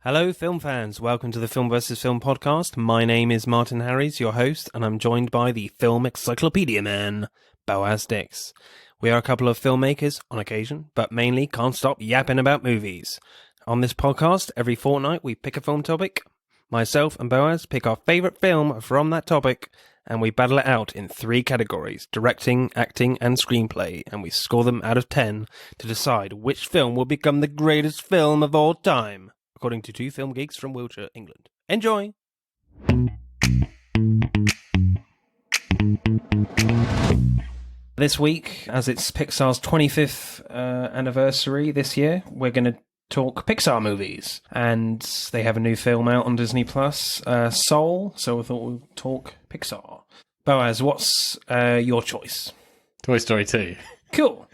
Hello, film fans. Welcome to the Film vs. Film podcast. My name is Martin Harries, your host, and I'm joined by the film encyclopedia man, Boaz Dix. We are a couple of filmmakers, on occasion, but mainly can't stop yapping about movies. On this podcast, every fortnight we pick a film topic. Myself and Boaz pick our favourite film from that topic, and we battle it out in 3 categories: directing, acting, and screenplay, and we score them out of 10 to decide which film will become the greatest film of all time, according to 2 film geeks from Wiltshire, England. Enjoy! This week, as it's Pixar's 25th anniversary this year, we're going to talk Pixar movies. And they have a new film out on Disney+, Soul, so I thought we'd talk Pixar. Boaz, what's your choice? Toy Story 2. Cool.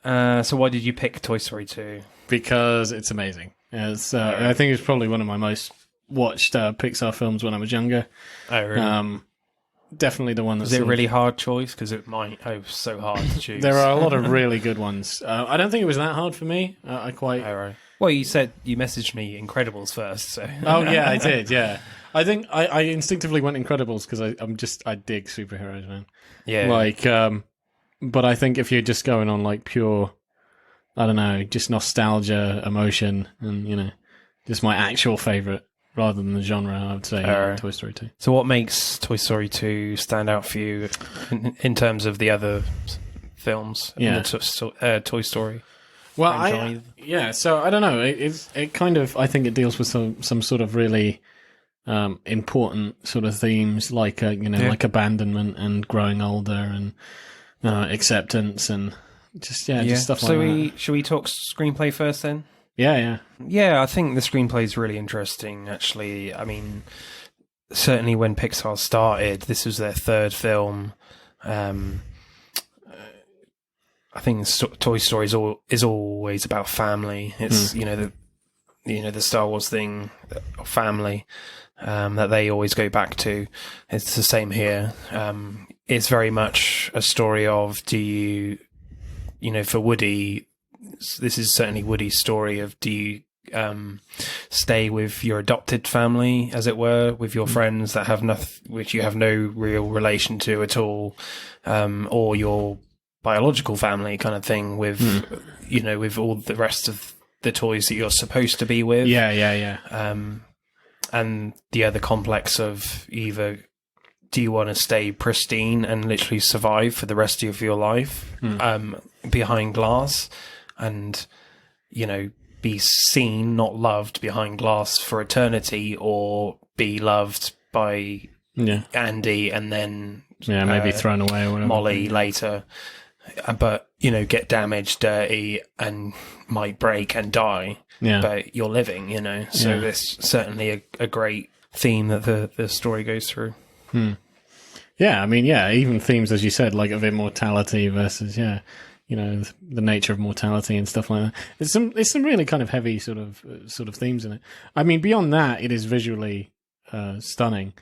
So why did you pick Toy Story 2? Because it's amazing. I think it's probably one of my most watched Pixar films when I was younger. Oh, really? Definitely the one that's... Was it a really hard choice? Because it might... Oh, so hard to choose. There are a lot of really good ones. I don't think it was that hard for me. I quite... Oh, right. Well, you said you messaged me Incredibles first, so... Oh, yeah, I did, yeah. I think I instinctively went Incredibles because I dig superheroes, man. Yeah. But I think if you're just going on like pure... I don't know, just nostalgia, emotion, and, just my actual favourite rather than the genre, I would say Toy Story 2. So what makes Toy Story 2 stand out for you in terms of the other films in the Toy Story? Well, so I don't know. It kind of, I think it deals with some sort of really important sort of themes like, like abandonment and growing older and acceptance and... Just stuff like that. Should we talk screenplay first then? Yeah. Yeah, I think the screenplay is really interesting, actually. I mean, certainly when Pixar started, this was their 3rd film. I think Toy Story is always about family. It's, the Star Wars thing, family, that they always go back to. It's the same here. It's very much a story of, for Woody, this is certainly Woody's story of, do you stay with your adopted family, as it were, with your friends that have nothing, which you have no real relation to at all, or your biological family kind of thing with, with all the rest of the toys that you're supposed to be with. Yeah. And the other complex of either... Do you want to stay pristine and literally survive for the rest of your life behind glass and, be seen, not loved behind glass for eternity, or be loved by Andy and then... Yeah, maybe thrown away or whatever. Molly later. But, get damaged, dirty, and might break and die. Yeah. But you're living, So there's certainly a great theme that the story goes through. Yeah, I mean, even themes, as you said, like of immortality versus, the nature of mortality and stuff like that. It's some really kind of heavy sort of themes in it. I mean, beyond that, it is visually stunning.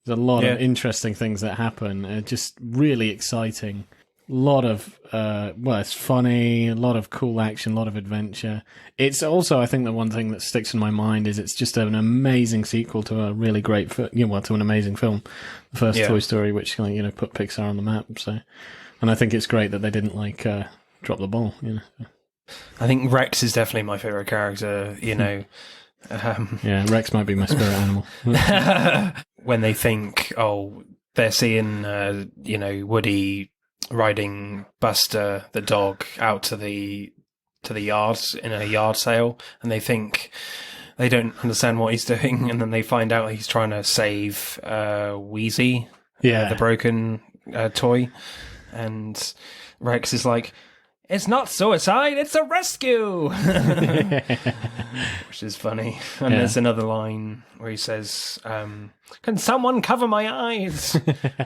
There's a lot of interesting things that happen. Just really exciting. A lot of, it's funny, a lot of cool action, a lot of adventure. It's also, I think, the one thing that sticks in my mind is it's just an amazing sequel to a really great, to an amazing film. The first Toy Story, which, put Pixar on the map. So, and I think it's great that they didn't, drop the ball, I think Rex is definitely my favourite character, Rex might be my spirit animal. When they think, they're seeing, Woody riding Buster the dog out to the yards in a yard sale, and they think they don't understand what he's doing, and then they find out he's trying to save Wheezy, the broken toy, and Rex is like, "It's not suicide, it's a rescue," which is funny. And there's another line where he says, "Can someone cover my eyes?"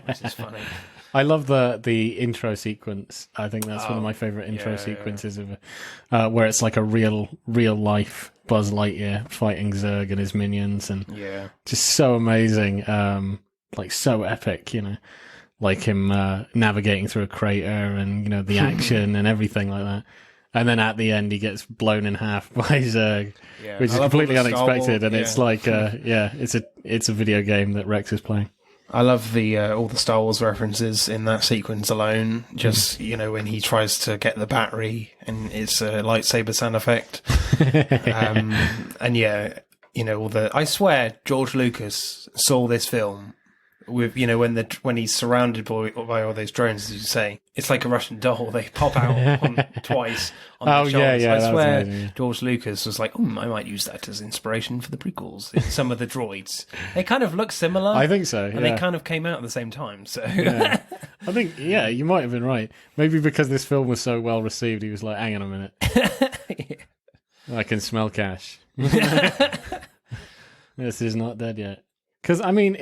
which is funny. I love the intro sequence. I think that's one of my favorite intro sequences of where it's like a real life Buzz Lightyear fighting Zurg and his minions, and just so amazing, so epic, like him navigating through a crater and the action and everything like that. And then at the end, he gets blown in half by Zurg, which is I love completely all the Star unexpected. Wars, And it's like, it's a video game that Rex is playing. I love the all the Star Wars references in that sequence alone. Just when he tries to get the battery and it's a lightsaber sound effect, and all the. I swear, George Lucas saw this film with when he's surrounded by all those drones, as you say. It's like a Russian doll. They pop out twice on the shoulders. I swear, amazing, George Lucas was like, I might use that as inspiration for the prequels. Some of the droids, they kind of look similar. I think so, and they kind of came out at the same time. So I think, you might have been right. Maybe because this film was so well received, he was like, hang on a minute, I can smell cash. This is not dead yet. Because I mean,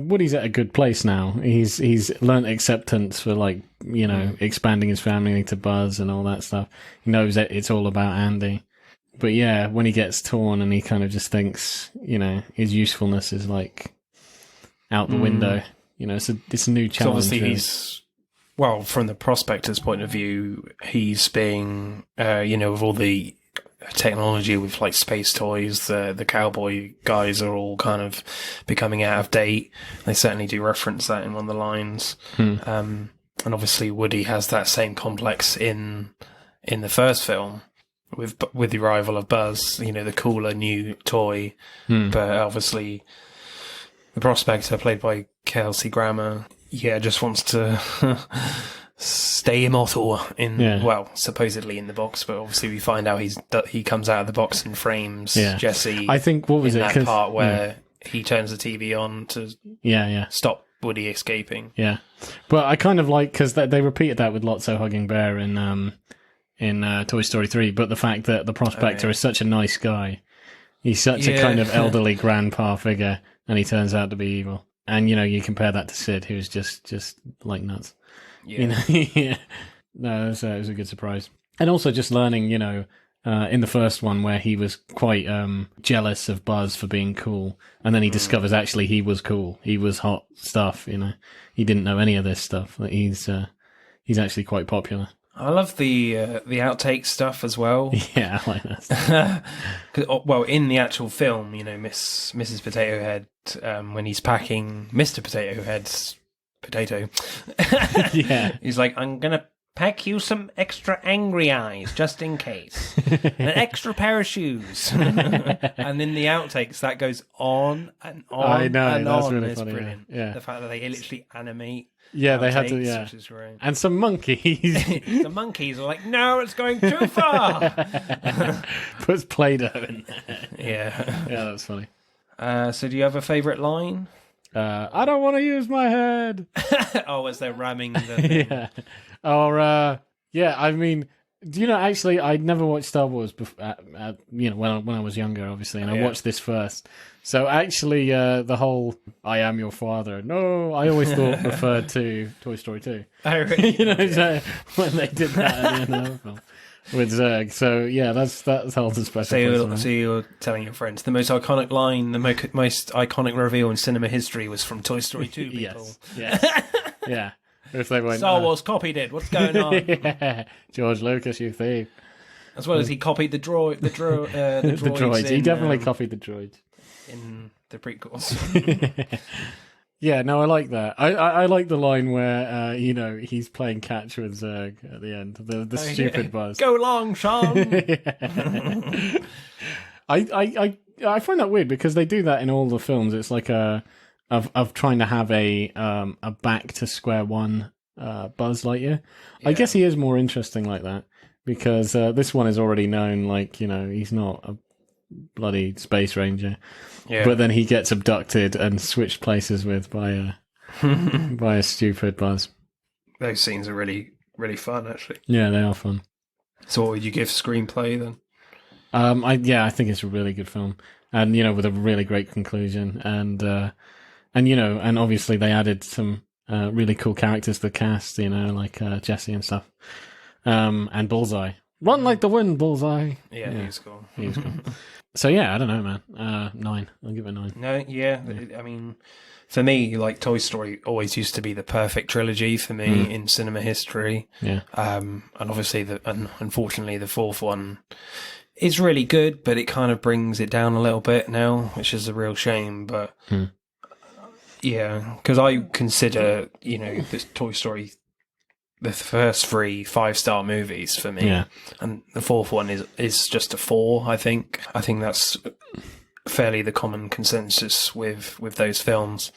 Woody's at a good place now. He's learnt acceptance for expanding his family to Buzz and all that stuff. He knows that it's all about Andy. But yeah, when he gets torn and he kind of just thinks, his usefulness is like out the window. It's a new challenge. So obviously from the prospector's point of view, he's being with all the technology with like space toys, the cowboy guys are all kind of becoming out of date. They certainly do reference that in one of the lines. And obviously Woody has that same complex in the first film with the arrival of Buzz, the cooler new toy. But obviously the prospector, played by Kelsey Grammer, just wants to stay immortal supposedly in the box, but obviously we find out he comes out of the box and frames Jesse. I think that part where he turns the TV on to stop Woody escaping. Yeah, but I kind of like, because they repeated that with Lotso hugging Bear in Toy Story 3. But the fact that the prospector is such a nice guy, he's such a kind of elderly grandpa figure, and he turns out to be evil. And you compare that to Sid, who's just like nuts. Yeah. No, it was a good surprise. And also just learning, in the first one where he was quite jealous of Buzz for being cool, and then he discovers actually he was cool. He was hot stuff, He didn't know any of this stuff. That he's actually quite popular. I love the outtake stuff as well. Yeah, I like that. Well, in the actual film, Mrs. Potato Head, when he's packing Mr. Potato Head's potato, he's like, I'm gonna pack you some extra angry eyes just in case, an extra pair of shoes. And in the outtakes, that goes on and on. I know, and that's on. really It's funny. brilliant. Yeah, the fact that they literally animate. Yeah, they had to. Outtakes, Yeah, which is great. And some monkeys. The monkeys are like, no, it's going too far. Puts Play-Doh in there. Yeah, that was funny. So do you have a favourite line? I don't want to use my head. Oh, as they're ramming the thing. Yeah. Or, I mean, actually, I'd never watched Star Wars before, when I was younger, obviously, and I watched this first. So actually, the whole "I am your father," no, I always thought referred to Toy Story 2. Oh, really? So when they did that at the end of the film with Zurg. So yeah, that's holds a special place. So you're telling your friends the most iconic line, the most iconic reveal in cinema history was from Toy Story 2. People. Yes. Yeah. If they went, Star Wars copied it. What's going on? George Lucas, you thief. As well as he copied the droids. The droids. He definitely copied the droids in the prequels. Yeah, no, I like that. I like the line where he's playing catch with Zurg at the end. The stupid Buzz. Go long, Sean. I find that weird because they do that in all the films. It's like of trying to have a back to square one Buzz Lightyear. Yeah. I guess he is more interesting like that because this one is already known. He's not a bloody space ranger. Yeah. But then he gets abducted and switched places with by a stupid Buzz. Those scenes are really, really fun, actually. Yeah, they are fun. So what would you give screenplay then? I think it's a really good film, and with a really great conclusion, and obviously they added some really cool characters to the cast, like Jesse and stuff, and Bullseye. Run like the wind, Bullseye. Yeah, he was cool. He was cool. So yeah, I don't know, man. 9. I'll give it a 9. No, yeah. I mean, for me, like Toy Story always used to be the perfect trilogy for me in cinema history. Yeah. And obviously, unfortunately, the fourth one is really good, but it kind of brings it down a little bit now, which is a real shame. But yeah, because I consider, this Toy Story, the first 3 5-star movies for me, and the fourth one is just a 4. I think that's fairly the common consensus with those films.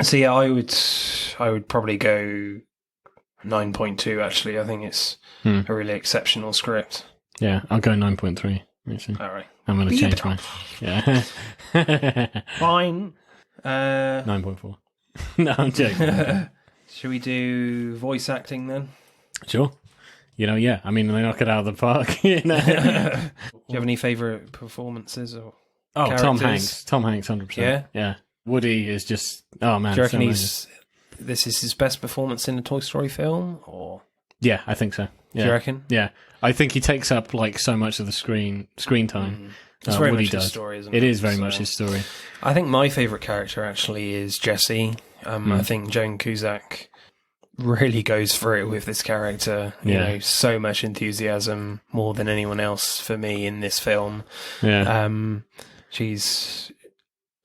So yeah, I would probably go 9.2. Actually, I think it's a really exceptional script. Yeah, I'll go 9.3. Actually. All right, I'm going to change mine. Yeah. Fine. 9.4. No, I'm joking. Should we do voice acting then? Sure. Yeah. I mean, they knock it out of the park. Do you have any favourite performances or? Oh, characters? Tom Hanks. Tom Hanks, 100%. Yeah? Yeah. Woody is just, oh man. Do you reckon so this is his best performance in a Toy Story film? Or yeah, I think so. Yeah. do you reckon? Yeah. I think he takes up like so much of the screen time. It's very Woody much his does. story, isn't It it? is very much his story. I think my favourite character actually is Jessie. I think Joan Cusack really goes for it with this character. So much enthusiasm, more than anyone else for me in this film. Yeah.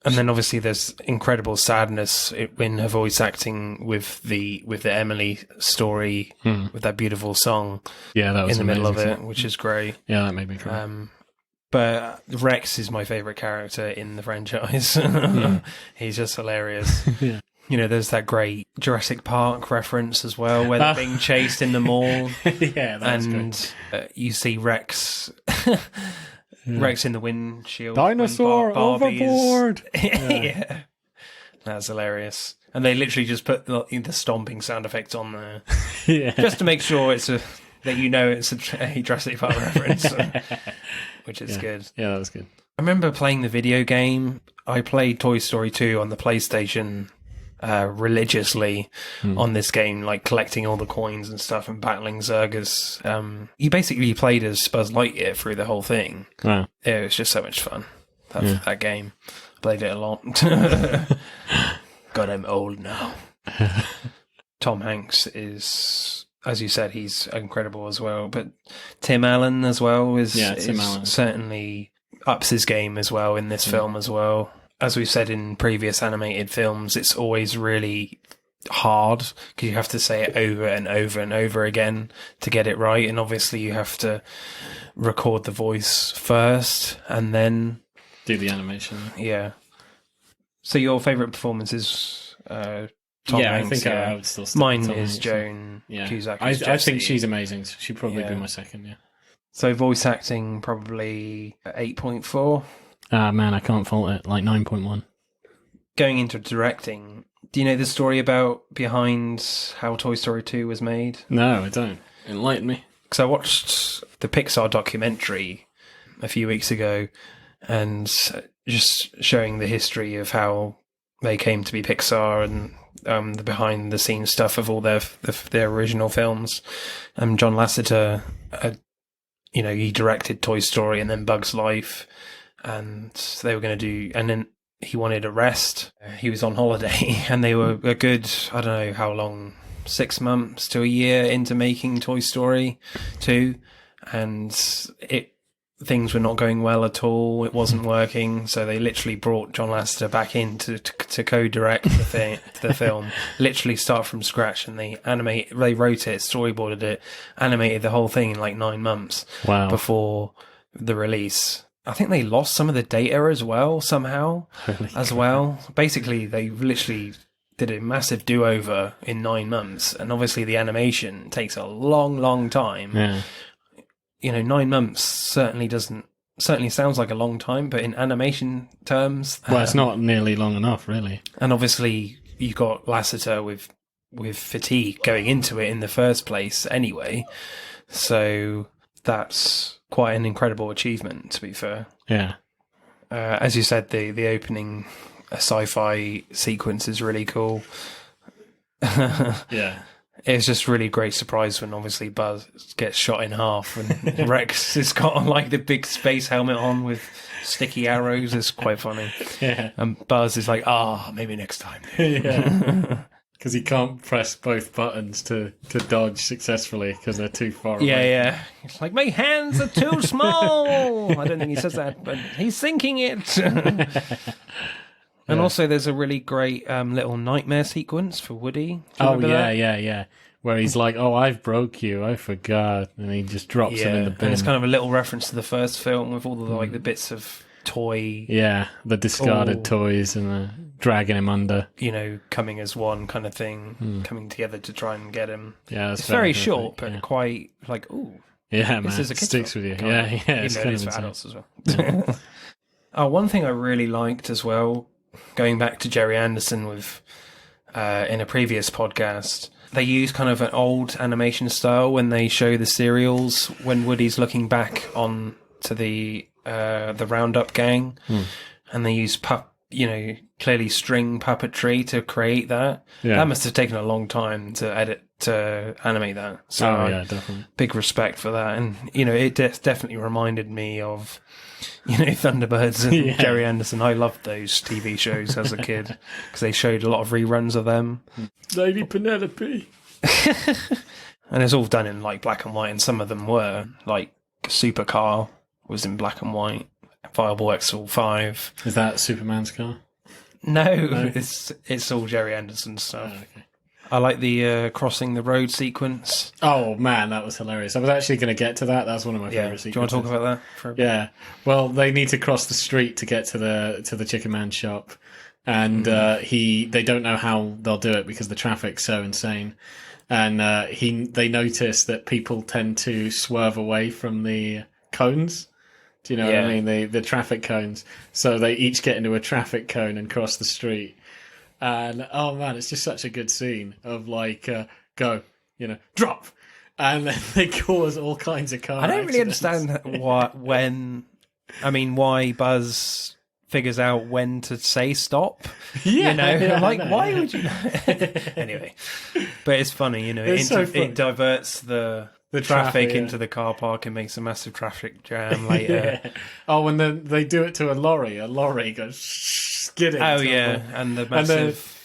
And then obviously there's incredible sadness in her voice acting with the Emily story, with that beautiful song. Yeah, that was in the middle of it, song. which is great. Yeah, that made me cry. But Rex is my favourite character in the franchise. He's just hilarious. Yeah. There's that great Jurassic Park reference as well, where they're being chased in the mall. Yeah, that's great. You see Rex... Rex in the windshield. Dinosaur Barbie overboard! Yeah. That's hilarious. And they literally just put the stomping sound effect on there. Yeah. Just to make sure it's a Jurassic Park reference. Which is good. Yeah, that was good. I remember playing the video game. I played Toy Story 2 on the PlayStation religiously on this game, like collecting all the coins and stuff and battling Zergers. You basically played as Buzz Lightyear through the whole thing. Wow. It was just so much fun, that game. Played it a lot. God, I'm old now. Tom Hanks is, as you said, he's incredible as well. But Tim Allen as well is certainly ups his game as well in this film as well. As we've said in previous animated films, it's always really hard because you have to say it over and over and over again to get it right. And obviously you have to record the voice first and then do the animation. Yeah. So your favourite performance is Tom Hanks? I think I would still stick Mine with Tom is Hanks. Joan Cusack. I think she's amazing. She'd probably be my second, yeah. So voice acting, probably 8.4. Man, I can't fault it. Like 9.1. Going into directing, do you know the story behind how Toy Story 2 was made? No, I don't. Enlighten me. Because I watched the Pixar documentary a few weeks ago and just showing the history of how they came to be Pixar and the behind the scenes stuff of all their original films. John Lasseter, he directed Toy Story and then Bug's Life. And they were going to do, and then he wanted a rest. He was on holiday, and they were a good, I don't know how long, 6 months to a year into making Toy Story 2, and things were not going well at all. It wasn't working, so they literally brought John Lasseter back in to co-direct the film. Literally start from scratch, and they wrote it, storyboarded it, animated the whole thing in like 9 months. Wow. Before the release. I think they lost some of the data as well, somehow, well. Basically, they literally did a massive do-over in 9 months, and obviously the animation takes a long, long time. Yeah. 9 months certainly sounds like a long time, but in animation terms... Well, it's not nearly long enough, really. And obviously, you got Lasseter with fatigue going into it in the first place anyway, so that's quite an incredible achievement, to be fair. Yeah. As you said, the opening sci-fi sequence is really cool. Yeah. It's just really great surprise when obviously Buzz gets shot in half and Rex has got like the big space helmet on with sticky arrows. It's quite funny. Yeah. And Buzz is like, maybe next time. Yeah. Because he can't press both buttons to dodge successfully because they're too far away. Yeah. It's like, my hands are too small. I don't think he says that, but he's thinking it. And also, there's a really great little nightmare sequence for Woody. Yeah. Where he's like, I've broke you, I forgot. And he just drops him in the bin. And it's kind of a little reference to the first film with all the like the bits of toy. Yeah, the discarded toys and dragging him under. Coming as one kind of thing, coming together to try and get him. Yeah, it's very short, but quite like, ooh. Yeah, this man, is a kid's sticks film. with you. Yeah, it's kind of for adults as well. One thing I really liked as well, going back to Jerry Anderson with in a previous podcast, they use kind of an old animation style when they show the serials when Woody's looking back on to the Roundup gang, and they use clearly string puppetry to create that. Yeah. That must have taken a long time to animate that. So definitely. Big respect for that, and it definitely reminded me of Thunderbirds and Jerry Anderson. I loved those TV shows as a kid because they showed a lot of reruns of them. Lady Penelope. And it's all done in like black and white, and some of them were like Supercar was in black and white. Fireball XL5. Is that Superman's car? No. It's all Jerry Anderson stuff. Oh, okay. I like the crossing the road sequence. Oh man, that was hilarious. I was actually going to get to that. That's one of my favorite sequences. Do you want to talk about that? Yeah. Well, they need to cross the street to get to the Chicken Man shop, and they don't know how they'll do it because the traffic's so insane. And they notice that people tend to swerve away from the cones. Do you know what I mean? The traffic cones. So they each get into a traffic cone and cross the street. And oh man, it's just such a good scene of like go, drop, and then they cause all kinds of car. I don't really accidents. understand why Buzz figures out when to say stop. Why would you? Anyway, but it's funny, it diverts the traffic into the car park and makes a massive traffic jam later. Oh, when they do it to a lorry goes skidding. Oh yeah, and the massive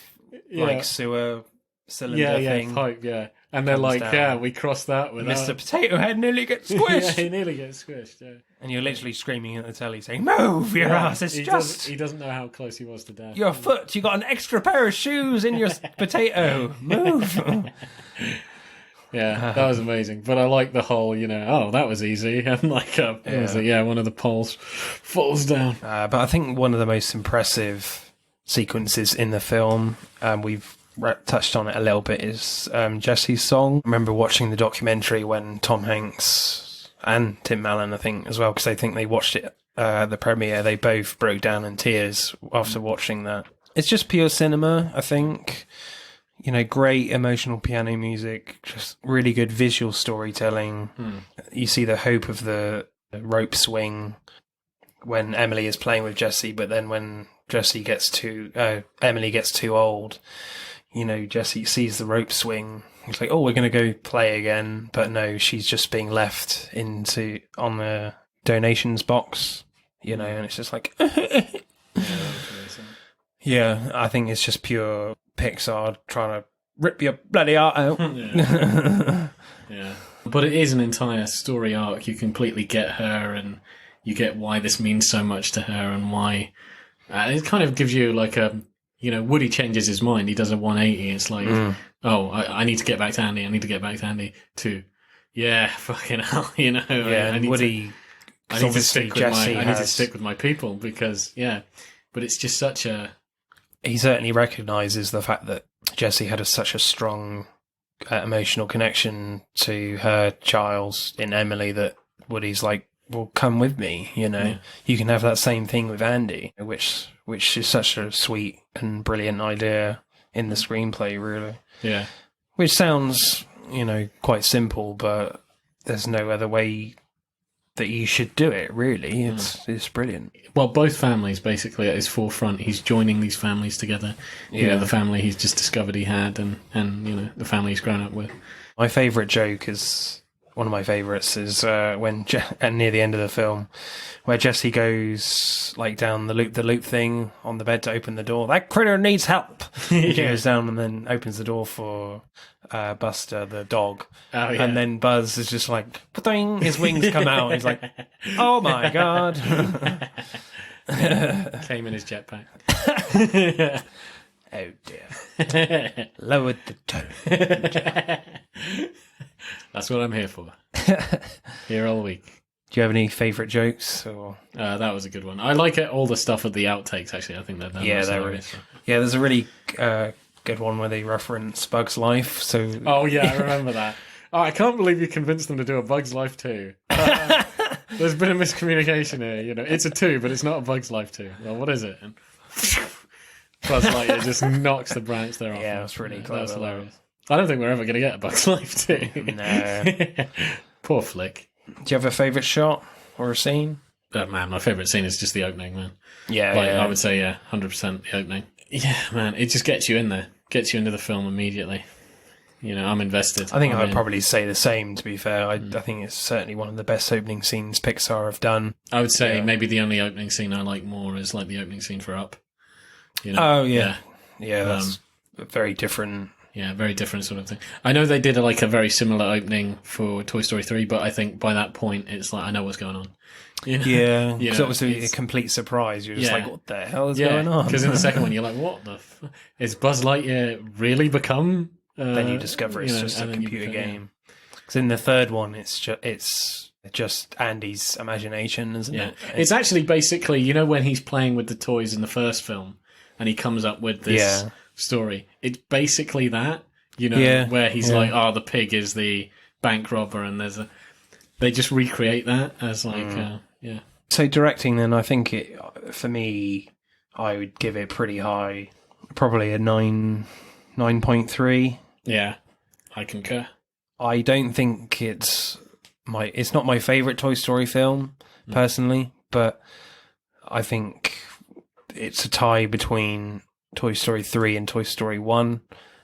sewer cylinder thing. Pipe, and they're like, down. We crossed that without... Mr. Potato Head nearly gets squished. He nearly gets squished, And you're literally screaming at the telly saying, move your ass, he doesn't know how close he was to death. Your foot, you got an extra pair of shoes in your potato. Move. Yeah, that was amazing. But I like the whole, that was easy. And one of the poles falls down. But I think one of the most impressive sequences in the film, we've touched on it a little bit, is Jesse's song. I remember watching the documentary when Tom Hanks and Tim Allen, I think, as well, because I think they watched it the premiere. They both broke down in tears after watching that. It's just pure cinema, I think. Great emotional piano music, just really good visual storytelling. You see the hope of the rope swing when Emily is playing with Jesse, but then when Emily gets too old, Jesse sees the rope swing. He's like, we're going to go play again. But no, she's just being left on the donations box, and it's just like... Yeah, I think it's just pure Pixar trying to rip your bloody heart out. Yeah. But it is an entire story arc. You completely get her, and you get why this means so much to her, and why... it kind of gives you like a... Woody changes his mind. He does a 180. It's like, I need to get back to Andy. I need to get back to Andy. To, fucking hell, and Woody... I need to stick with my people because, But it's just such a... He certainly recognises the fact that Jessie had such a strong emotional connection to her child in Emily that Woody's like, well, come with me, You can have that same thing with Andy, which is such a sweet and brilliant idea in the screenplay, really. Yeah. Which sounds, quite simple, but there's no other way that you should do it. Really, it's brilliant. Well, both families basically at his forefront. He's joining these families together. You know, the family he's just discovered he had, and you know, the family he's grown up with. My favourite joke is one of my favourites is when and near the end of the film, where Jesse goes like down the loop thing on the bed to open the door. That critter needs help. He goes down and then opens the door for Buster the dog. Oh, yeah. And then Buzz is just like, "Putting," his wings come out. And he's like, "Oh my god!" Came in his jetpack. Oh dear. Lowered the tone. That's what I'm here for. Here all week. Do you have any favourite jokes? Or that was a good one. I like it, all the stuff at the outtakes, actually. I think they're really. Yeah, there's a really good one where they reference Bug's Life. So oh yeah, I remember that. Oh, I can't believe you convinced them to do a Bug's Life 2. There's been a miscommunication here. You know, it's a 2, but it's not a Bug's Life 2. Well, what is it? And Buzz Lightyear just knocks the branch there off. Yeah, that's really clever. That's hilarious. I don't think we're ever going to get a Bug's Life 2. No. Poor flick. Do you have a favourite shot or a scene? Man, my favourite scene is just the opening, man. Yeah, I would say, 100% the opening. Yeah, man, it just gets you in there. Gets you into the film immediately. You know, I'm invested. I think I'd probably say the same, to be fair. I think it's certainly one of the best opening scenes Pixar have done. I would say maybe the only opening scene I like more is like the opening scene for Up. You know? Oh, yeah. Yeah, that's very different. Yeah, very different sort of thing. I know they did a very similar opening for Toy Story 3, but I think by that point it's like, I know what's going on. You know? Yeah, because obviously a complete surprise. You're just like, what the hell is going on? Because in the second one you're like, what the is Buzz Lightyear really become... then you discover it's just a computer game. Because in the third one it's just Andy's imagination, isn't it? It's actually basically, you know, when he's playing with the toys in the first film and he comes up with this story, it's basically that, you know, where he's like, oh, the pig is the bank robber, and they just recreate that as like So directing, then, I think for me, I would give it pretty high, probably a 9.3. Yeah, I concur. I don't think it's not my favourite Toy Story film, personally, but I think it's a tie between Toy Story 3 and Toy Story 1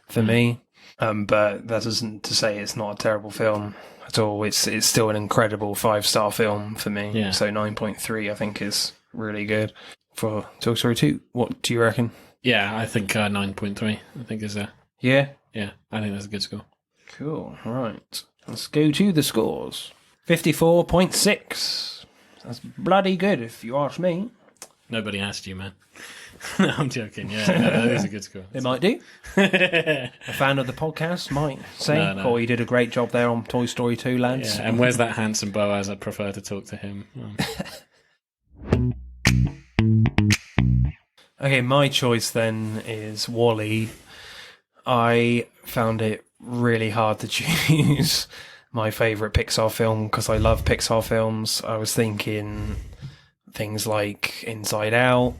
for me. But that isn't to say it's not a terrible film at all. It's still an incredible 5-star film for me. Yeah. So 9.3 I think is really good for Toy Story 2. What do you reckon? Yeah, I think 9.3 I think is a... Yeah? Yeah, I think that's a good score. Cool. Right. Let's go to the scores. 54.6. That's bloody good, if you ask me. Nobody asked you, man. No, I'm joking. Yeah, that is a good score. They might do. A fan of the podcast might say, "Oh, you did a great job there on Toy Story 2, lads." Yeah, and where's that handsome Boaz? I'd prefer to talk to him. Okay, my choice then is WALL-E. I found it really hard to choose my favourite Pixar film because I love Pixar films. I was thinking things like Inside Out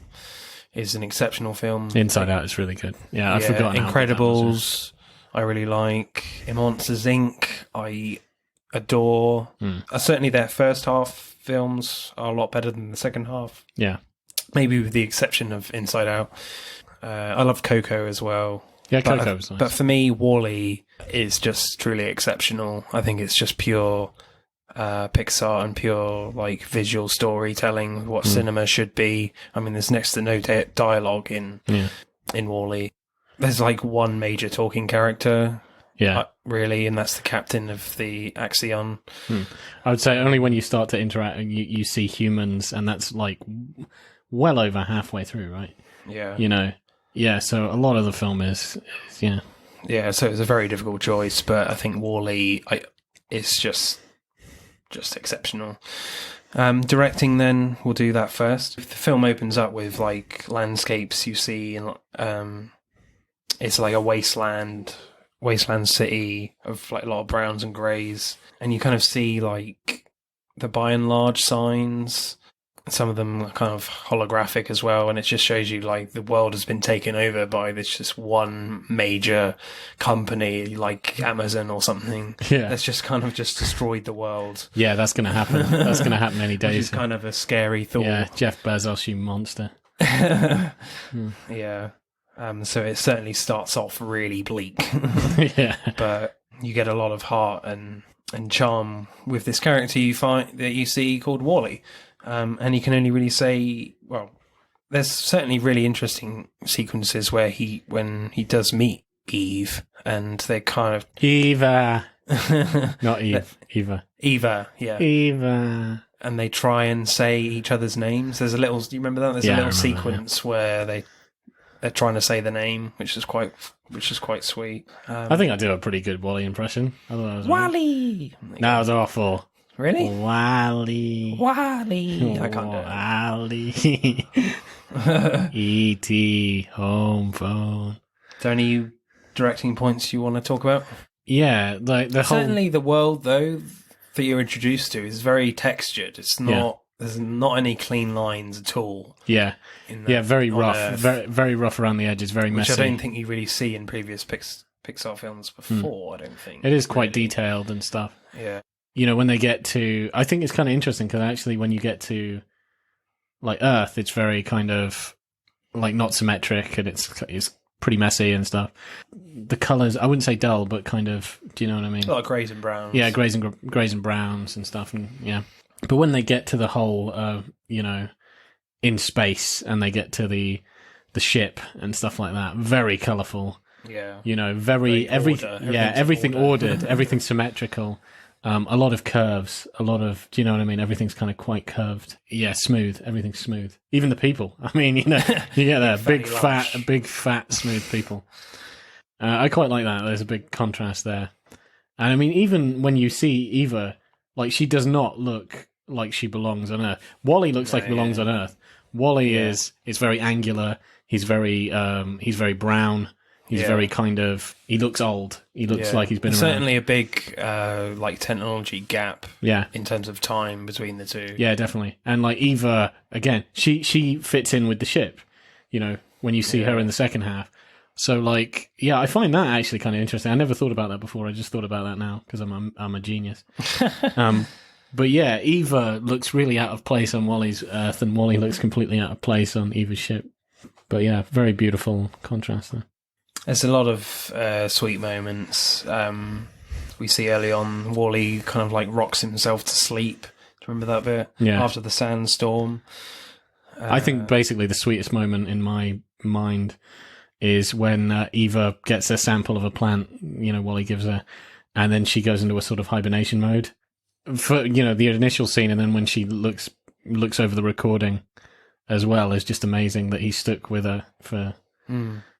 is an exceptional film. Inside Out is really good. Yeah, I've forgotten. Incredibles, I really like. Monsters Inc. I adore. Certainly their first half films are a lot better than the second half. Yeah. Maybe with the exception of Inside Out. I love Coco as well. Yeah, Coco was nice. But for me, WALL-E is just truly exceptional. I think it's just pure Pixar and pure like visual storytelling, what cinema should be. I mean, there's next to no dialogue in WALL-E. There's like one major talking character, really, and that's the captain of the Axion. I would say only when you start to interact and you see humans, and that's like well over halfway through, right? Yeah. You know, so a lot of the film is Yeah, so it's a very difficult choice, but I think WALL-E, it's just exceptional. Directing, then, we'll do that first. If the film opens up with like landscapes you see, and it's like a wasteland city of like a lot of browns and greys, and you kind of see like the by and large signs some of them are kind of holographic as well, and it just shows you like the world has been taken over by this just one major company like Amazon or something. Yeah. That's just kind of just destroyed the world. Yeah, that's going to happen. That's going to happen any day. Which is kind of a scary thought. Yeah, Jeff Bezos, you monster. Yeah. So it certainly starts off really bleak. Yeah. But you get a lot of heart and charm with this character you see called Wally. And you can only really say, well, there's certainly really interesting sequences where when he does meet Eve, and they kind of Eva, not Eve, Eva. Eva, yeah, Eva, and they try and say each other's names. There's a little. Do you remember that? There's a little sequence where they're trying to say the name, which is quite sweet. I think I do a pretty good Wally impression. I thought that was Wally. No, it was awful. Really? Wally. I can't do it. Wally. E.T. home phone. Is there any directing points you want to talk about? Yeah, like certainly the world though that you're introduced to is very textured. It's not. There's not any clean lines at all. Yeah, very rough, very rough around the edges, very messy. Which I don't think you really see in previous Pixar films before. I don't think it is quite detailed and stuff. Yeah. You know, when they get to, I think it's kind of interesting because actually when you get to like Earth, it's very kind of like not symmetric and it's pretty messy and stuff. The colours, I wouldn't say dull, but kind of, do you know what I mean? A lot of greys and browns. Yeah, greys and browns and stuff. And yeah. But when they get to the whole, you know, in space and they get to the ship and stuff like that, very colourful. Yeah. You know, everything ordered, everything symmetrical. A lot of curves, do you know what I mean? Everything's kind of quite curved. Yeah, smooth. Everything's smooth. Even the people. I mean, you know, you get there, big fat, smooth people. I quite like that. There's a big contrast there. And I mean, even when you see Eva, like she does not look like she belongs on Earth. Wally looks like he belongs on Earth. Wally is very angular. He's very brown. He's very kind of. He looks old. He looks like he's been around. Certainly a big like technology gap. Yeah. In terms of time between the two. Yeah, definitely. And like Eva, again, she fits in with the ship. You know, when you see her in the second half. So like, yeah, I find that actually kind of interesting. I never thought about that before. I just thought about that now because I'm a genius. But yeah, Eva looks really out of place on Wally's Earth, and Wally looks completely out of place on Eva's ship. But yeah, very beautiful contrast there. There's a lot of sweet moments. We see early on Wally kind of like rocks himself to sleep. Do you remember that bit? Yeah. After the sandstorm. I think basically the sweetest moment in my mind is when Eva gets a sample of a plant, you know, Wally gives her, and then she goes into a sort of hibernation mode for, you know, the initial scene, and then when she looks over the recording as well is just amazing that he stuck with her for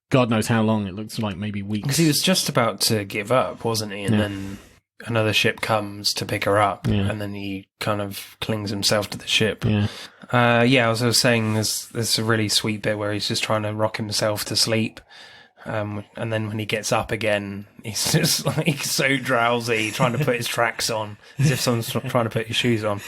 God knows how long. It looks like maybe weeks. Because he was just about to give up, wasn't he? And then another ship comes to pick her up, and then he kind of clings himself to the ship. Yeah. As I was saying, there's a really sweet bit where he's just trying to rock himself to sleep. And then when he gets up again, he's just like so drowsy, trying to put his tracks on, as if someone's trying to put his shoes on,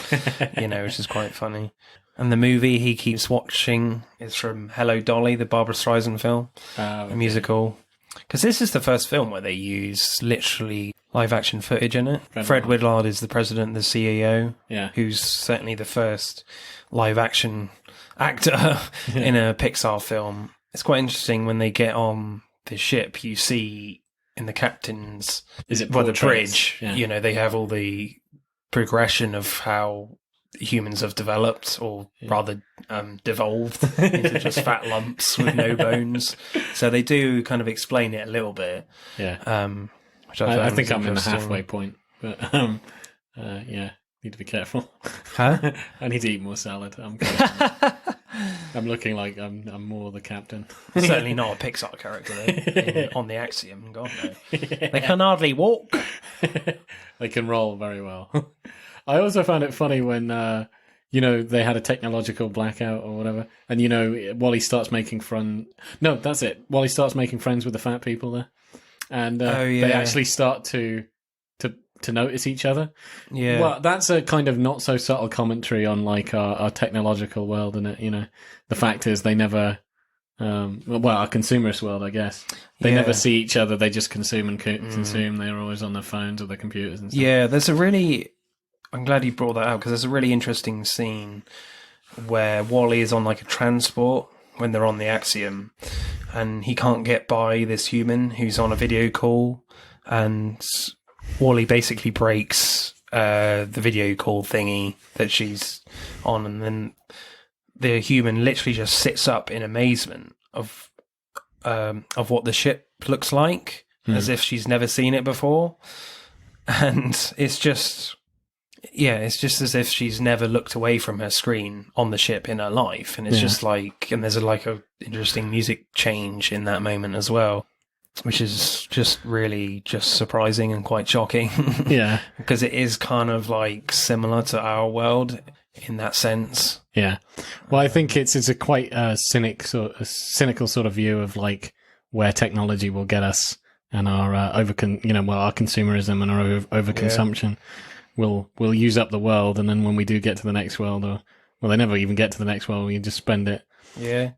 you know, which is quite funny. And the movie he keeps watching is from Hello, Dolly, the Barbra Streisand film, a musical. Because this is the first film where they use literally live-action footage in it. Fred Willard is the president, the CEO, who's certainly the first live-action actor in a Pixar film. It's quite interesting when they get on the ship, you see in the captain's... Is it the bridge, you know, they have all the progression of how humans have developed, or rather devolved into just fat lumps with no bones. So they do kind of explain it a little bit. Yeah. Which I think I'm in the halfway point, but yeah, need to be careful. Huh? I need to eat more salad. I'm looking like I'm more the captain. Certainly not a Pixar character though, on the Axiom. God no. They can hardly walk. They can roll very well. I also found it funny when, you know, they had a technological blackout or whatever, and, you know, Wally starts making Wally starts making friends with the fat people there, and they actually start to to notice each other. Yeah. Well, that's a kind of not so subtle commentary on like our technological world, isn't it? You know, the fact is they never, our consumerist world, I guess, they never see each other. They just consume and consume. They're always on their phones or their computers and stuff. Yeah, I'm glad you brought that out, because there's a really interesting scene where Wally is on like a transport when they're on the Axiom, and he can't get by this human who's on a video call, and Wally basically breaks the video call thingy that she's on, and then the human literally just sits up in amazement of what the ship looks like, as if she's never seen it before, and it's just as if she's never looked away from her screen on the ship in her life, and it's just like, and there's a interesting music change in that moment as well, which is just really just surprising and quite shocking. Yeah, because it is kind of like similar to our world in that sense. Yeah, well, I think it's a quite cynical sort of view of like where technology will get us, and our our consumerism and our overconsumption. We'll use up the world, and then when we do get to the next world, they never even get to the next world. We just spend it,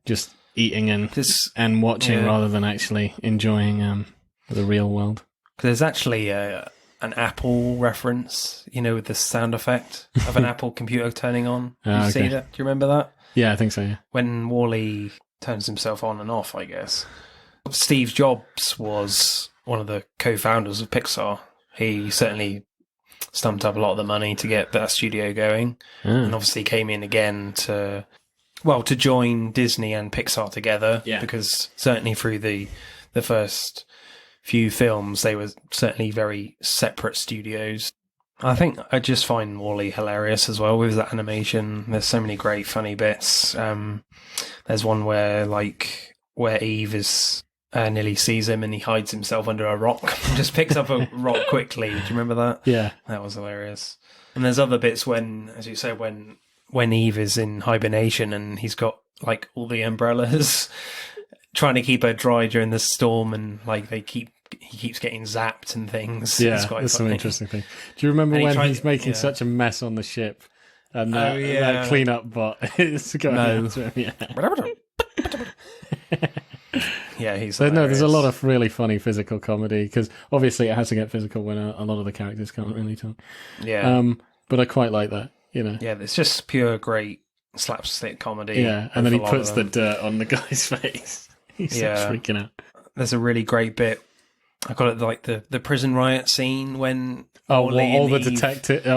just eating and watching rather than actually enjoying the real world. There's actually an Apple reference, with the sound effect of an Apple computer turning on. You see that? Do you remember that? Yeah, I think so. Yeah, when Wally turns himself on and off, I guess. Steve Jobs was one of the co-founders of Pixar. He certainly stumped up a lot of the money to get that studio going, and obviously came in again to join Disney and Pixar together, because certainly through the first few films, they were certainly very separate studios. I think I just find Wall-E hilarious as well with that animation. There's so many great funny bits. There's one where Eve is nearly sees him and he hides himself under a rock and just picks up a rock quickly. Do you remember that? Yeah. That was hilarious. And there's other bits when, as you say, when Eve is in hibernation and he's got all the umbrellas trying to keep her dry during the storm, and he keeps getting zapped and things. Yeah, that's some interesting thing. Do you remember when he's making such a mess on the ship and that cleanup bot is going after him? Yeah. Yeah, he's there's a lot of really funny physical comedy, because obviously it has to get physical when a lot of the characters can't really talk. Yeah. But I quite like that, Yeah, it's just pure great slapstick comedy. Yeah, and then he puts the dirt on the guy's face. He's freaking out. There's a really great bit. I got it the prison riot scene when all the defective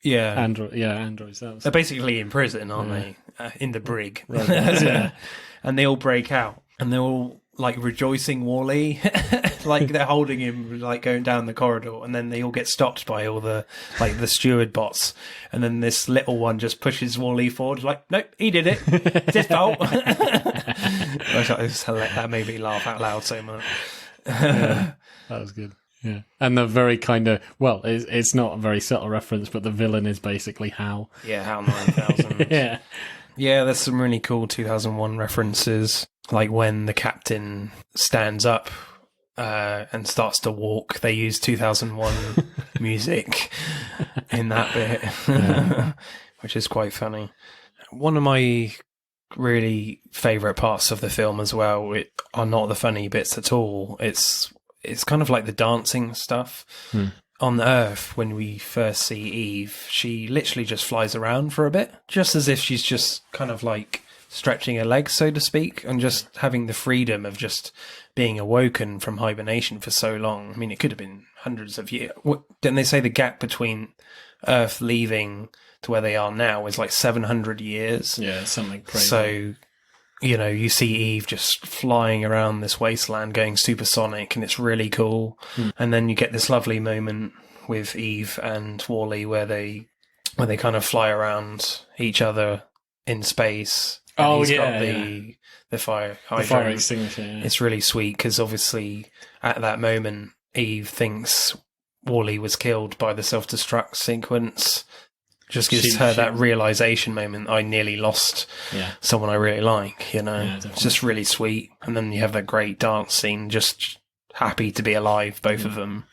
androids. They're basically in prison, aren't they? In the brig. Right. And they all break out, and they're all rejoicing Wall-E, they're holding him going down the corridor, and then they all get stopped by all the the steward bots, and then this little one just pushes Wall-E forward, nope, he did it, it's his fault. That made me laugh out loud so much. That was good. Yeah, and the very kind of it's not a very subtle reference, but the villain is basically Hal. Yeah, Hal 9000. Yeah, there's some really cool 2001 references, like when the captain stands up and starts to walk. They use 2001 music in that bit, which is quite funny. One of my really favourite parts of the film as well are not the funny bits at all. It's kind of like the dancing stuff. On Earth, when we first see Eve, she literally just flies around for a bit, just as if she's just kind of stretching her legs, so to speak, and just having the freedom of just being awoken from hibernation for so long. I mean, it could have been hundreds of years. Didn't they say the gap between Earth leaving to where they are now is 700 years? Yeah, something crazy. So, you see Eve just flying around this wasteland going supersonic, and it's really cool. And then you get this lovely moment with Eve and Wall-E where they kind of fly around each other in space. And he's got the fire hydrant. The fire extinguisher, yeah. It's really sweet, because obviously at that moment Eve thinks Wall-E was killed by the self-destruct sequence. Just gives her that realization moment. I nearly lost someone I really like, Yeah, it's just really sweet. And then you have that great dance scene, just happy to be alive, both of them.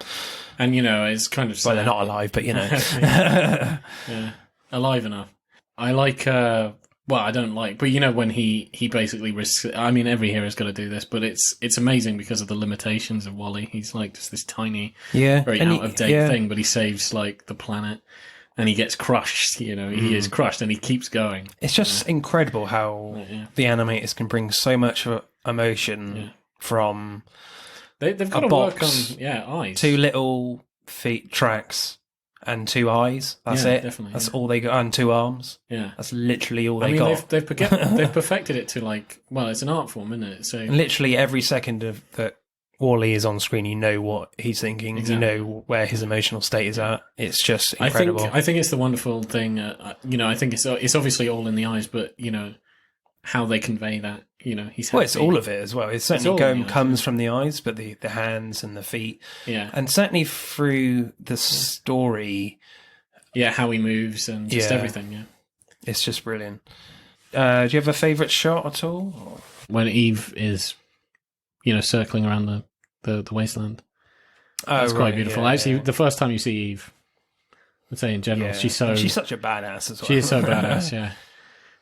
And, you know, it's kind of sad. Well, they're not alive, but, you know. Yeah, alive enough. I like, well, I don't like, but you know, when he basically risks, I mean, every hero's got to do this, but it's amazing because of the limitations of Wally. He's like just this tiny, very out-of-date thing, but he saves, like, the planet. And he gets crushed, you know, he is crushed and he keeps going. It's just incredible how the animators can bring so much emotion from they've got to work on, eyes. 2 little feet tracks and 2 eyes. That's it. Definitely, That's all they got. And 2 arms. Yeah. That's literally all they got. They've perfected it to, like, well, it's an art form, isn't it? So literally every second of that Wally is on screen, you know what he's thinking. Exactly. You know where his emotional state is at. It's just incredible. I think it's the wonderful thing. You know, I think it's obviously all in the eyes, but you know how they convey that. You know, he's happy. Well, it's all of it as well. It certainly comes from the eyes, but the hands and the feet. Yeah, and certainly through the story. Yeah, how he moves and just everything. Yeah, it's just brilliant. Do you have a favourite shot at all? When Eve is, you know, circling around the wasteland. That's quite beautiful. Yeah, actually, the first time you see Eve, I'd say in general, she's such a badass as well. She is so badass, yeah.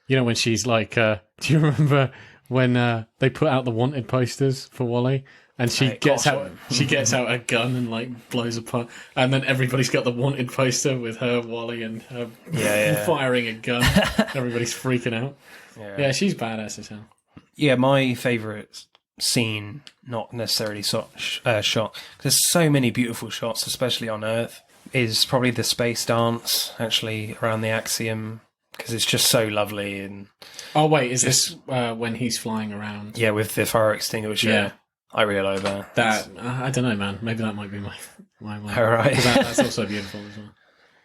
You know, when she's like, do you remember when they put out the wanted posters for Wally? And she gets out a gun and like blows apart, and then everybody's got the wanted poster with her, Wally, and her firing a gun. Everybody's freaking out. Yeah, she's badass as hell. Yeah, my favourite scene, not necessarily shot. There's so many beautiful shots, especially on Earth, is probably the space dance, actually, around the Axiom, because it's just so lovely. And oh, wait, is this when he's flying around? Yeah, with the fire extinguisher. Yeah. I really like that. I don't know, man. Maybe that might be my one. All right. That's also beautiful as well.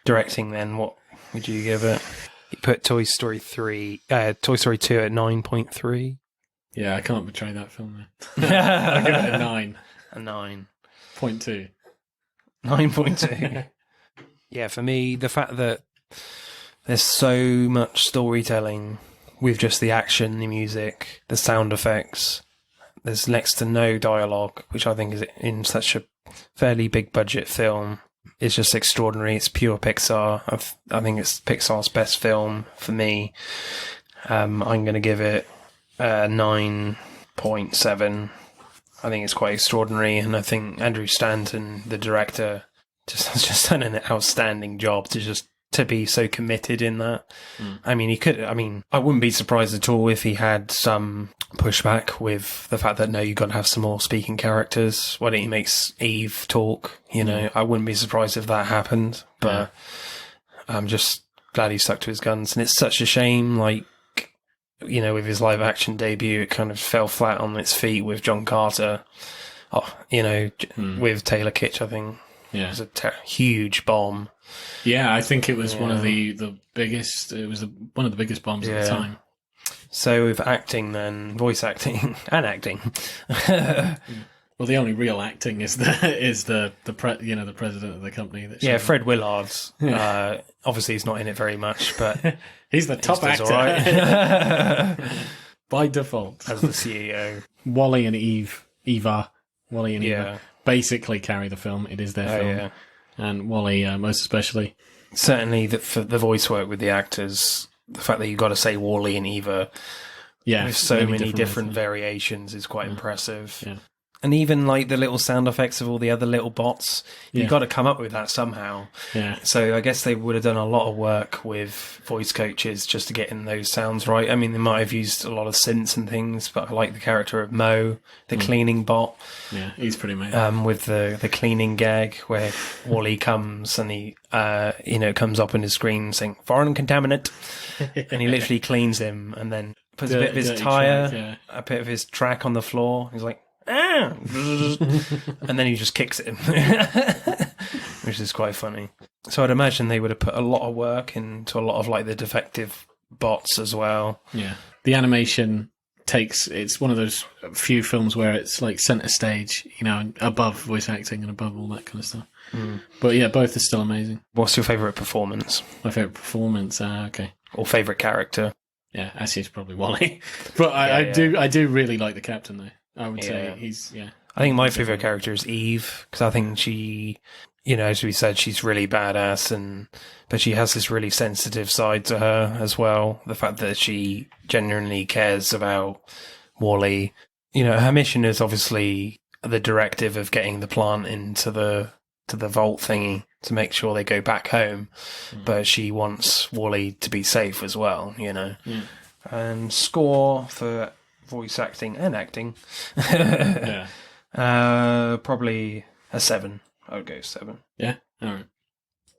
Directing, then, what would you give it? You put Toy Story 2 at 9.3. Yeah, I can't betray that film, man. I'll give it a 9. A 9.2. 9.2. Yeah, for me, the fact that there's so much storytelling with just the action, the music, the sound effects. There's next to no dialogue, which I think is in such a fairly big budget film. It's just extraordinary. It's pure Pixar. I think it's Pixar's best film for me. I'm going to give it 9.7. I think it's quite extraordinary, and I think Andrew Stanton, the director, has just done an outstanding job to be so committed in that. I mean, I wouldn't be surprised at all if he had some pushback with the fact that, no, you've got to have some more speaking characters. Why don't you make Eve talk? You know, I wouldn't be surprised if that happened, but I'm just glad he stuck to his guns. And it's such a shame, like, you know, with his live action debut, it kind of fell flat on its feet with John Carter. With Taylor Kitsch, I think. Yeah. It was a huge bomb. Yeah, I think it was one of the biggest. It was one of the biggest bombs at the time. So with acting, then voice acting and acting. Well, the only real acting is the president of the company. Fred Willard's. Obviously, he's not in it very much, but he's the top actor all right. by default as the CEO. Wally and Eva, basically carry the film. It is their film. Yeah. And Wally, most especially. Certainly, for the voice work with the actors, the fact that you've got to say Wally and Eva with so many different variations is quite impressive. Yeah. And even like the little sound effects of all the other little bots, you've got to come up with that somehow. Yeah. So I guess they would have done a lot of work with voice coaches just to get in those sounds right. I mean, they might have used a lot of synths and things, but I like the character of Mo, the cleaning bot. Yeah, he's pretty amazing. With the cleaning gag where Wally comes and he, comes up on his screen saying "foreign contaminant," and he literally cleans him and then puts a bit of his tire, a bit of his track on the floor. He's like, ah! And then he just kicks it, which is quite funny. So I'd imagine they would have put a lot of work into a lot of like the defective bots as well. Yeah, the animation it's one of those few films where it's like center stage, you know, above voice acting and above all that kind of stuff. But yeah, both are still amazing. What's your favourite performance? My favourite performance, okay. Or favourite character? Yeah, actually it's probably Wally. But I do really like the captain though. I would say he's I think my favorite character is Eve, because I think she, as we said, she's really badass, but she has this really sensitive side to her as well. The fact that she genuinely cares about Wally. Her mission is obviously the directive of getting the plant into the vault thingy to make sure they go back home, but she wants Wally to be safe as well. And score for voice acting and acting. Yeah. Probably a 7. I would go 7. Yeah? Alright.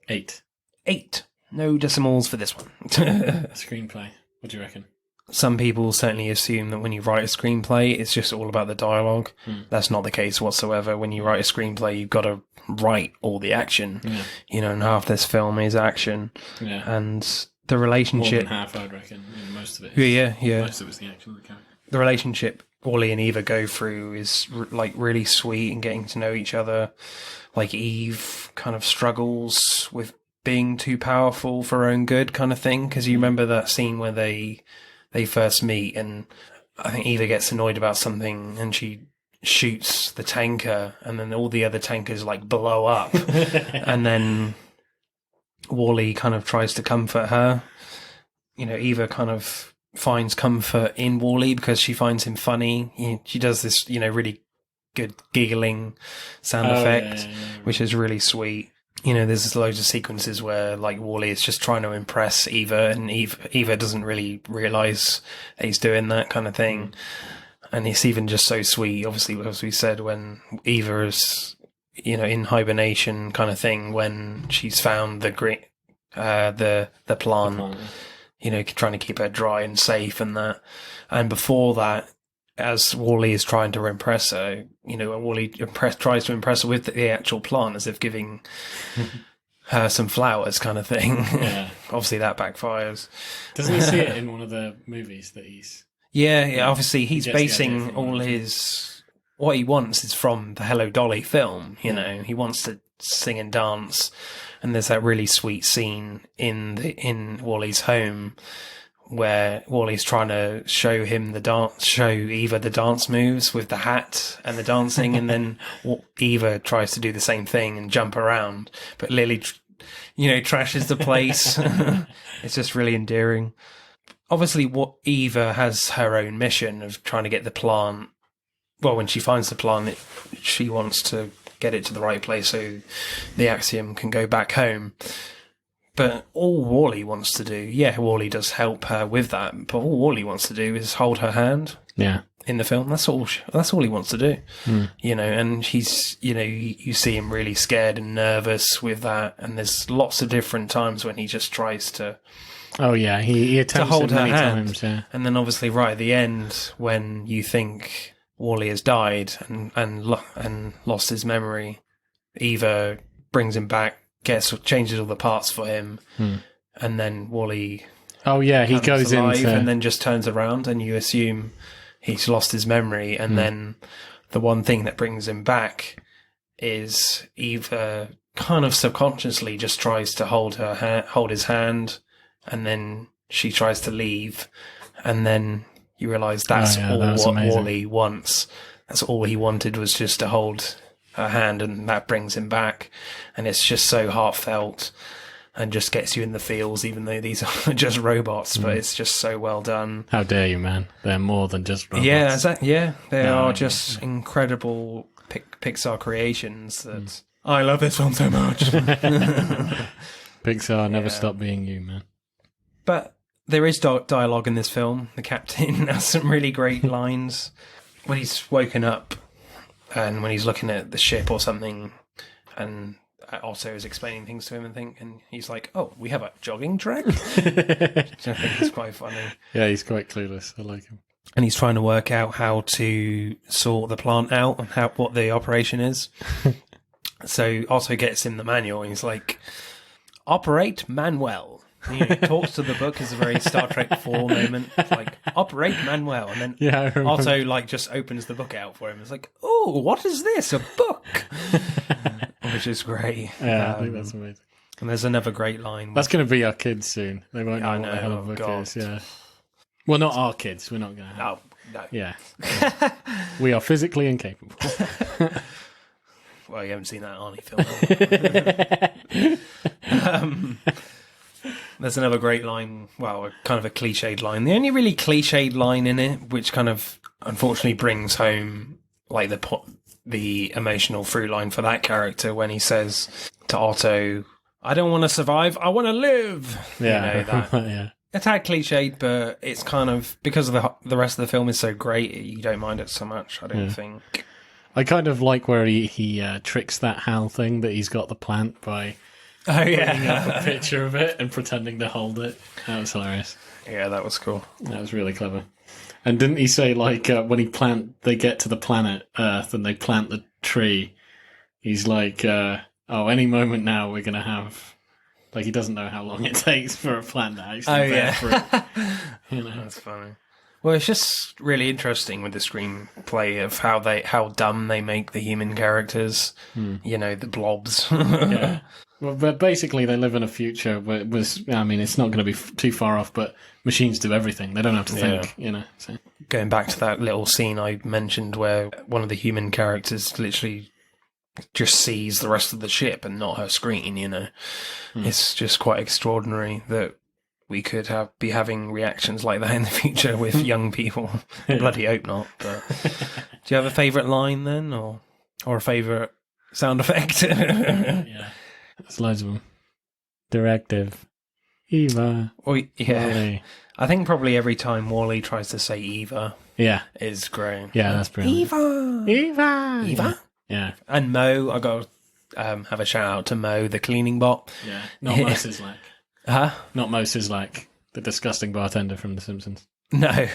8. 8. No decimals for this one. Screenplay. What do you reckon? Some people certainly assume that when you write a screenplay, it's just all about the dialogue. That's not the case whatsoever. When you write a screenplay, you've got to write all the action. And half this film is action. Yeah. And the relationship... More than half, I'd reckon. Most of it. Yeah. Most of it's the action of the character. The relationship Wally and Eva go through is really sweet and getting to know each other. Like Eve kind of struggles with being too powerful for her own good kind of thing. Because you remember that scene where they first meet, and I think Eva gets annoyed about something and she shoots the tanker, and then all the other tankers blow up. And then Wally kind of tries to comfort her. Eva kind of finds comfort in Wally because she finds him funny. She does this, really good giggling sound effect, which is really sweet. There's loads of sequences where Wally is just trying to impress Eva, and Eva doesn't really realise he's doing that kind of thing. And it's even just so sweet, obviously, as we said, when Eva is, in hibernation kind of thing, when she's found the plant. Trying to keep her dry and safe and that. And before that, as Wally is trying to impress her, Wally tries to impress her with the actual plant, as if giving her some flowers kind of thing. Yeah. Obviously that backfires. Doesn't he see it in one of the movies that he's... Yeah, obviously he's basing all his... What he wants is from the Hello Dolly film, He wants to sing and dance. And there's that really sweet scene in Wally's home where Wally's trying to show Eva the dance moves with the hat and the dancing, and then Eva tries to do the same thing and jump around, but Lily, trashes the place. It's just really endearing. Obviously, Eva has her own mission of trying to get the plant. Well, when she finds the plant, she wants to get it to the right place so the Axiom can go back home. But all Wally wants to do, Wally does help her with that, but all Wally wants to do is hold her hand. Yeah. In the film, that's all he wants to do. And he's, you see him really scared and nervous with that, and there's lots of different times when he just tries to... Oh yeah, he attempts to hold it many her hand. Times, yeah. And then obviously right at the end, when you think Wally has died and lost his memory, Eva brings him back, changes all the parts for him, and then Wally... Oh yeah, he goes into... and then just turns around, and you assume he's lost his memory, and then the one thing that brings him back is Eva kind of subconsciously just tries to hold his hand, and then she tries to leave, and then you realise that's what amazing. Wally wants. That's all he wanted, was just to hold her hand, and that brings him back, and it's just so heartfelt and just gets you in the feels, even though these are just robots, but it's just so well done. How dare you, man? They're more than just robots. They are just incredible Pixar creations that I love this one so much. Pixar never stop being you, man. But there is dialogue in this film. The captain has some really great lines when he's woken up and when he's looking at the ship or something, and Otto is explaining things to him and he's like, "Oh, we have a jogging track," which I think is quite funny. Yeah, he's quite clueless. I like him. And he's trying to work out how to sort the plant out and what the operation is. So Otto gets him the manual, and he's like, "Operate Manuel." He talks to the book as a very Star Trek 4 moment. It's like, "Operate Manuel." And then Otto just opens the book out for him. It's like, "Oh, what is this? A book?" Which is great. Yeah, I think that's amazing. And there's another great line. That's going to be our kids soon. They won't know what the hell a book is. Yeah. Well, not our kids. We're not going to have. No. Yeah. We are physically incapable. Well, you haven't seen that Arnie film. There's another great line, well, a kind of a cliched line. The only really cliched line in it, which kind of unfortunately brings home like the emotional through line for that character when he says to Otto, "I don't want to survive, I want to live." Yeah. You know, that. Yeah. It's had cliched, but it's kind of, because of the rest of the film is so great, you don't mind it so much, I don't think. I kind of like where he tricks that Hal thing that he's got the plant by putting up a picture of it and pretending to hold it. That was hilarious. Yeah, that was cool. That was really clever. And didn't he say, like, when they get to the planet Earth and they plant the tree, he's like, any moment now we're going to have... Like, he doesn't know how long it takes for a plant to actually bear fruit. You know? That's funny. Well, it's just really interesting with the screenplay of how dumb they make the human characters. You know, the blobs. Yeah. Well, but basically, they live in a future where it's not going to be too far off, but machines do everything. They don't have to think, you know. So. Going back to that little scene I mentioned where one of the human characters literally just sees the rest of the ship and not her screen, you know. It's just quite extraordinary that we could be having reactions like that in the future with young people. I bloody hope not. But do you have a favourite line then, or a favourite sound effect? Yeah, there's loads of them. Directive, Eva. Well, yeah, Wally. I think probably every time Wally tries to say Eva, is great. Yeah, that's brilliant. Eva. Yeah, and Mo. I got to have a shout out to Mo, the cleaning bot. Yeah, not Mo Sislak. Huh? Not Mo Sislak, the disgusting bartender from The Simpsons. No.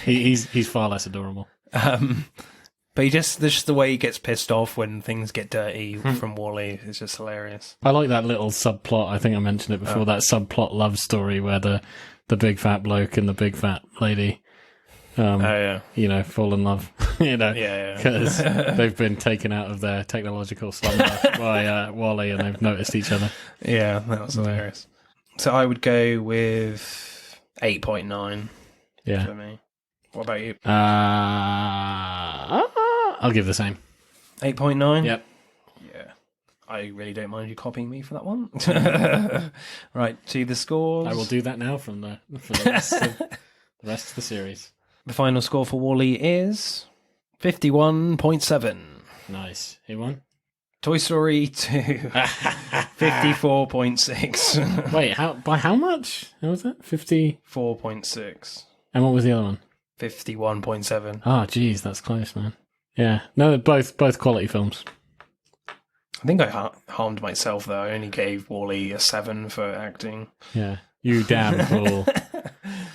He's far less adorable. But just the way he gets pissed off when things get dirty from Wally is just hilarious. I like that little subplot. I think I mentioned it before. That subplot love story where the big fat bloke and the big fat lady, you know, fall in love. You know, because they've been taken out of their technological slumber by Wally, and they've noticed each other. Yeah, that was hilarious. So I would go with 8.9 for me. What about you? I'll give the same. 8.9? Yep. Yeah. I really don't mind you copying me for that one. Right, to the scores. I will do that now for the rest of the series. The final score for Wall-E is 51.7. Nice. Who won? Toy Story 2, 54.6. Wait, by how much? How was that? 50? 4.6. And what was the other one? 51.7. Oh, geez, that's close, man. Yeah. No, both quality films. I think I harmed myself, though. I only gave Wall-E a 7 for acting. Yeah. You damn fool.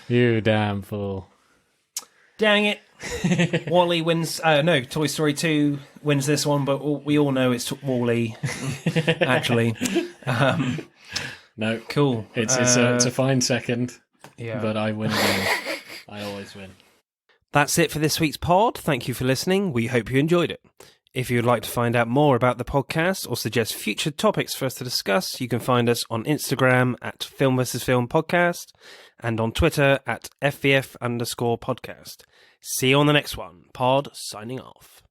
You damn fool. Dang it. Wall-E wins. No, Toy Story 2 wins this one, but we all know it's Wall-E, actually. No. Cool. It's a fine second, but I win again. I always win. That's it for this week's pod. Thank you for listening. We hope you enjoyed it. If you would like to find out more about the podcast or suggest future topics for us to discuss, you can find us on Instagram at Film vs. Film Podcast and on Twitter at FVF_podcast. See you on the next one. Pod signing off.